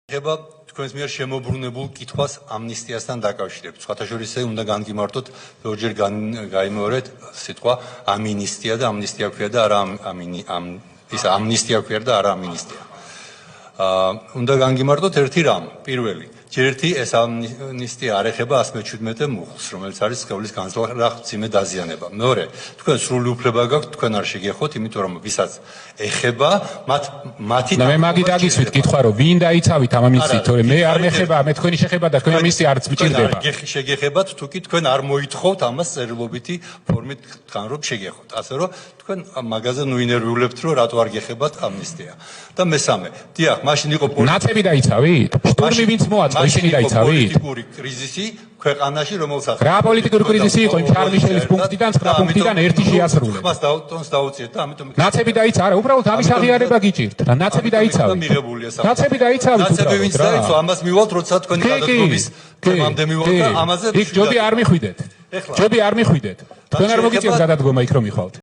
ეხება თქვენს მიერ შემოbrunებულ კითხვას ამნისტიასთან დაკავშირებით. სხვათაშორის უნდა განგიმართოთ ზოგჯერ გაიმეორეთ სიტყვა ამინისტია და ამნისტია ქვია და არა ამნისტია ქვია და არა ამინისტია. უნდა განგიმართოთ ერთი რამ, პირველი. ერთი ეს ამნისტია არ ეხება 117 მუხლს, რომელიც არის სხეულის განზრახ მძიმე დაზიანება. მეორე, თქვენ სრული უფლება გაქვთ, თქვენ არ შეგეხოთ, იმიტომ რომ ვისაც ეხება, მათი და მე მაგით აგისვით კითხვა რომ ვინ დაიცავით ამ ამნისტიით, თორემ მე არ მეხება, მე თქვენი შეხება და თქვენ ამნისტია არც მჭირდება. შეგეხებათ, თუ კი თქვენ არ მოითხოვთ ამას წერილობითი ფორმით თან რომ შეგეხოთ. ასე რომ თქვენ მაგაზე ნუ ინერვიულებთ რომ რატო არ გეხებათ ამნისტია. და მესამე, დიახ, მაშინ იყო ნაცები დაიცავით? შტურმი ვინც მოაწყო, ისინი დაიცავით? პოლიტიკური კრიზისი ქვეყანაში, რომელსაც რა პოლიტიკური კრიზისი იყო იმ შარმიშელის პუნქტიდან 9 პუნქტიდან ერთი შეასრულეთ. ხმას ტონს დაუწიეთ და ამიტომ ნაცები დაიცა, არა, უბრალოდ ამის აღიარება გიჭირთ. რა ნაცები დაიცავით? ნაცები დაიცავით უბრალოდ. ნაცები ვინც დაიცვა, ამას მივალთ, როცა თქვენი გადადგომის თემამდე მივალთ და ამაზე იქ ჯობი არ მიხვიდეთ. ჯობი არ მიხვიდეთ. თქვენ არ მოგიწევთ გადადგომა იქ რომ მიხვალთ.